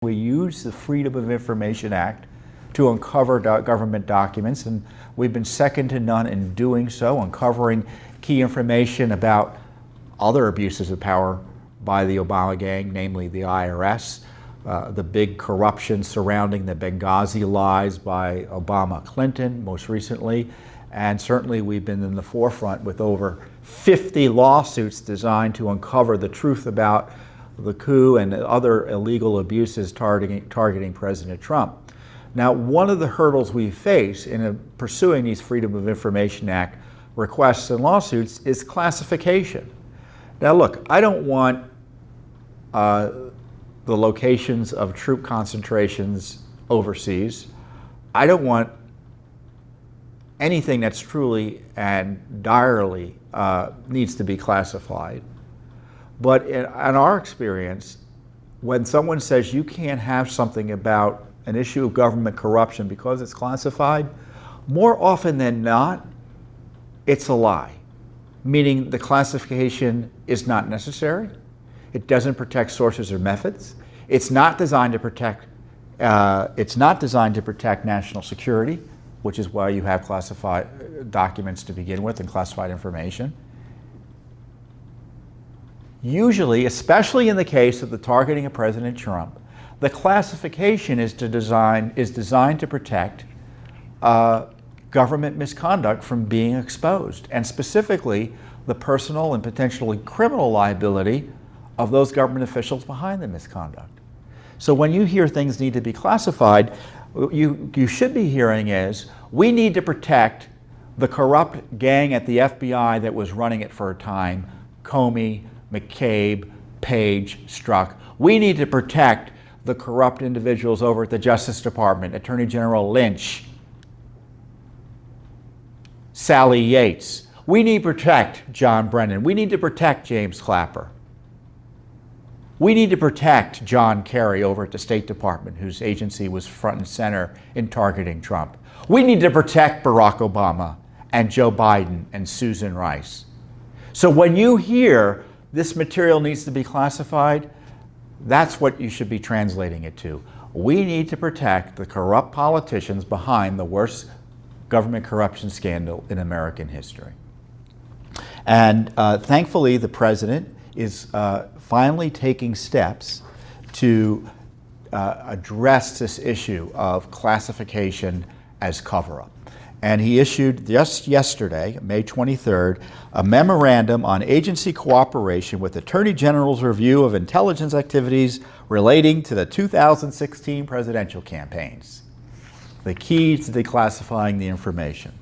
We use the Freedom of Information Act to uncover government documents, and we've been second to none in doing so, uncovering key information about other abuses of power by the Obama gang, namely the IRS, the big corruption surrounding the Benghazi lies by Obama Clinton most recently, and certainly we've been in the forefront with over 50 lawsuits designed to uncover the truth about the coup and other illegal abuses targeting President Trump. Now, one of the hurdles we face in pursuing these Freedom of Information Act requests and lawsuits is classification. Now look, I don't want the locations of troop concentrations overseas. I don't want anything that's truly and direly needs to be classified. But in our experience, when someone says you can't have something about an issue of government corruption because it's classified, more often than not, it's a lie. Meaning the classification is not necessary. It doesn't protect sources or methods. It's not designed to protect. National security, which is why you have classified documents to begin with and classified information. Usually, especially in the case of the targeting of President Trump, the classification is designed to protect government misconduct from being exposed, and specifically the personal and potentially criminal liability of those government officials behind the misconduct. So when you hear things need to be classified, you should be hearing is, we need to protect the corrupt gang at the FBI that was running it for a time, Comey, McCabe, Page, Strzok. We need to protect the corrupt individuals over at the Justice Department, Attorney General Lynch, Sally Yates. We need to protect John Brennan. We need to protect James Clapper. We need to protect John Kerry over at the State Department, whose agency was front and center in targeting Trump. We need to protect Barack Obama and Joe Biden and Susan Rice. So when you hear this material needs to be classified, that's what you should be translating it to. We need to protect the corrupt politicians behind the worst government corruption scandal in American history. And thankfully, the president is finally taking steps to address this issue of classification as cover-up. And he issued just yesterday, May 23rd, a memorandum on agency cooperation with Attorney General's review of intelligence activities relating to the 2016 presidential campaigns. The key to declassifying the information.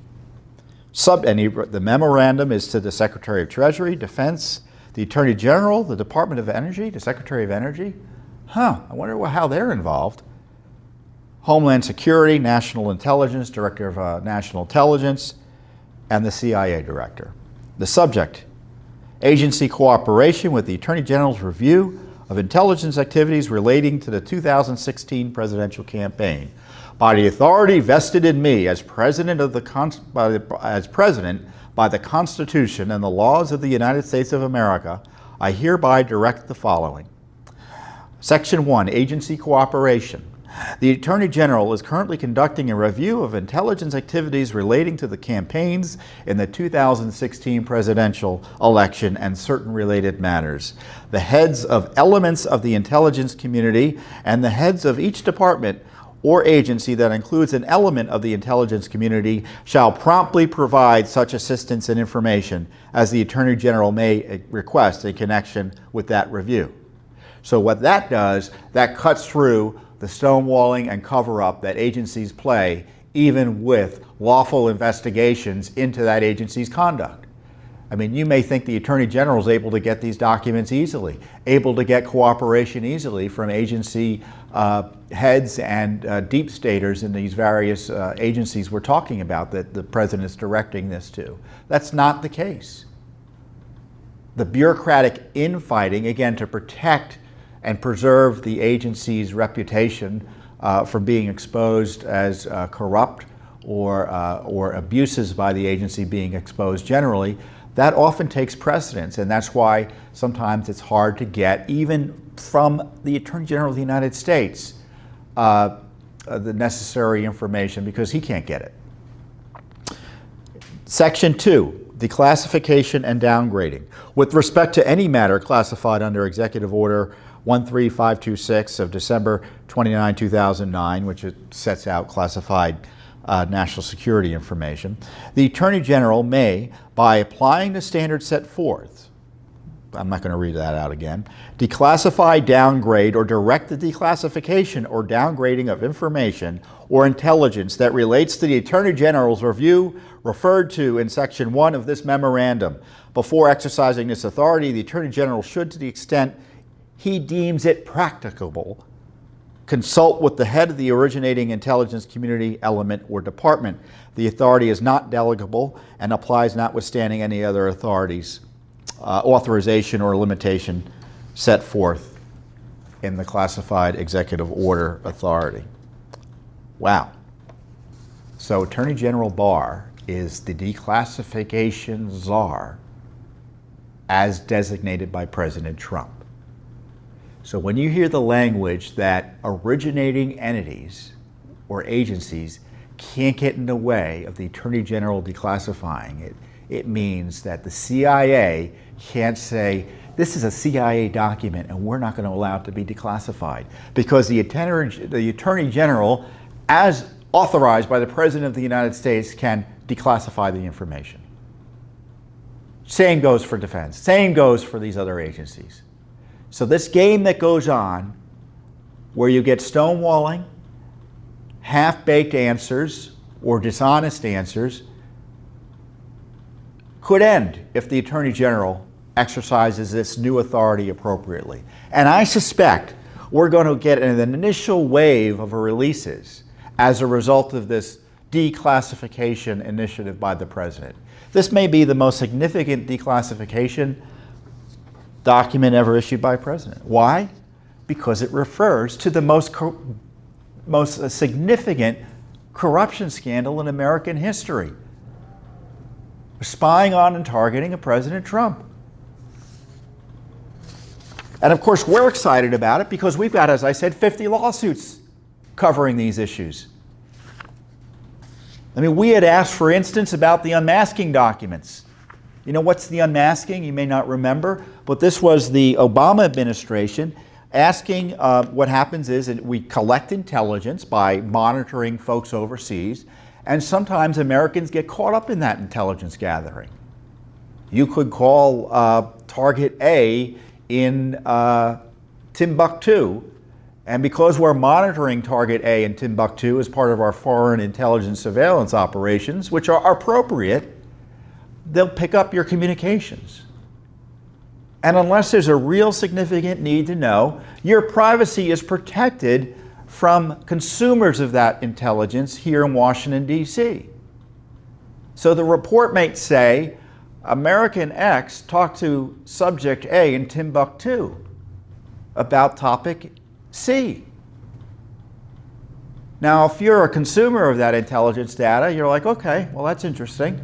The memorandum is to the Secretary of Treasury, Defense, the Attorney General, the Department of Energy, the Secretary of Energy. I wonder how they're involved. Homeland Security, National Intelligence, Director of National Intelligence, and the CIA Director. The subject, agency cooperation with the Attorney General's review of intelligence activities relating to the 2016 presidential campaign. By the authority vested in me as President by the Constitution and the laws of the United States of America, I hereby direct the following. Section 1, Agency Cooperation. The Attorney General is currently conducting a review of intelligence activities relating to the campaigns in the 2016 presidential election and certain related matters. The heads of elements of the intelligence community and the heads of each department or agency that includes an element of the intelligence community shall promptly provide such assistance and information as the Attorney General may request in connection with that review. So what that does, that cuts through the stonewalling and cover-up that agencies play even with lawful investigations into that agency's conduct. I mean, you may think the Attorney General is able to get these documents easily, able to get cooperation easily from agency heads and deep staters in these various agencies we're talking about that the President is directing this to. That's not the case. The bureaucratic infighting, again, to protect and preserve the agency's reputation from being exposed as corrupt or abuses by the agency being exposed generally, that often takes precedence, and that's why sometimes it's hard to get even from the Attorney General of the United States the necessary information because he can't get it. Section 2, declassification and downgrading. With respect to any matter classified under Executive Order 13526 of December 29, 2009, which it sets out classified national security information, the Attorney General may, by applying the standards set forth, I'm not going to read that out again, declassify, downgrade, or direct the declassification or downgrading of information or intelligence that relates to the Attorney General's review referred to in Section 1 of this memorandum. Before exercising this authority, the Attorney General should, to the extent he deems it practicable, consult with the head of the originating intelligence community, element, or department. The authority is not delegable and applies notwithstanding any other authorities, authorization or limitation set forth in the classified executive order authority. Wow. So Attorney General Barr is the declassification czar as designated by President Trump. So when you hear the language that originating entities or agencies can't get in the way of the Attorney General declassifying it, it means that the CIA can't say, this is a CIA document and we're not going to allow it to be declassified, because the Attorney General, as authorized by the President of the United States, can declassify the information. Same goes for defense. Same goes for these other agencies. So this game that goes on, where you get stonewalling, half-baked answers, or dishonest answers, could end if the Attorney General exercises this new authority appropriately. And I suspect we're going to get an initial wave of releases as a result of this declassification initiative by the President. This may be the most significant declassification document ever issued by a president. Why? Because it refers to the most significant corruption scandal in American history. Spying on and targeting of President Trump. And of course, we're excited about it because we've got, as I said, 50 lawsuits covering these issues. I mean, we had asked, for instance, about the unmasking documents. You know what's the unmasking? You may not remember, but this was the Obama administration asking, what happens is we collect intelligence by monitoring folks overseas, and sometimes Americans get caught up in that intelligence gathering. You could call Target A in Timbuktu, and because we're monitoring Target A in Timbuktu as part of our foreign intelligence surveillance operations, which are appropriate, they'll pick up your communications. And unless there's a real significant need to know, your privacy is protected from consumers of that intelligence here in Washington, D.C. So the report might say, American X talked to subject A in Timbuktu about topic C. Now, if you're a consumer of that intelligence data, you're like, okay, well, that's interesting.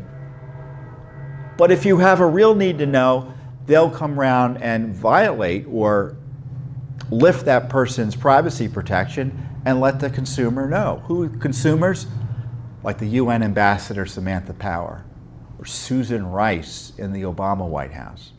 But if you have a real need to know, they'll come around and violate or lift that person's privacy protection and let the consumer know. Who consumers? Like the UN Ambassador Samantha Power or Susan Rice in the Obama White House.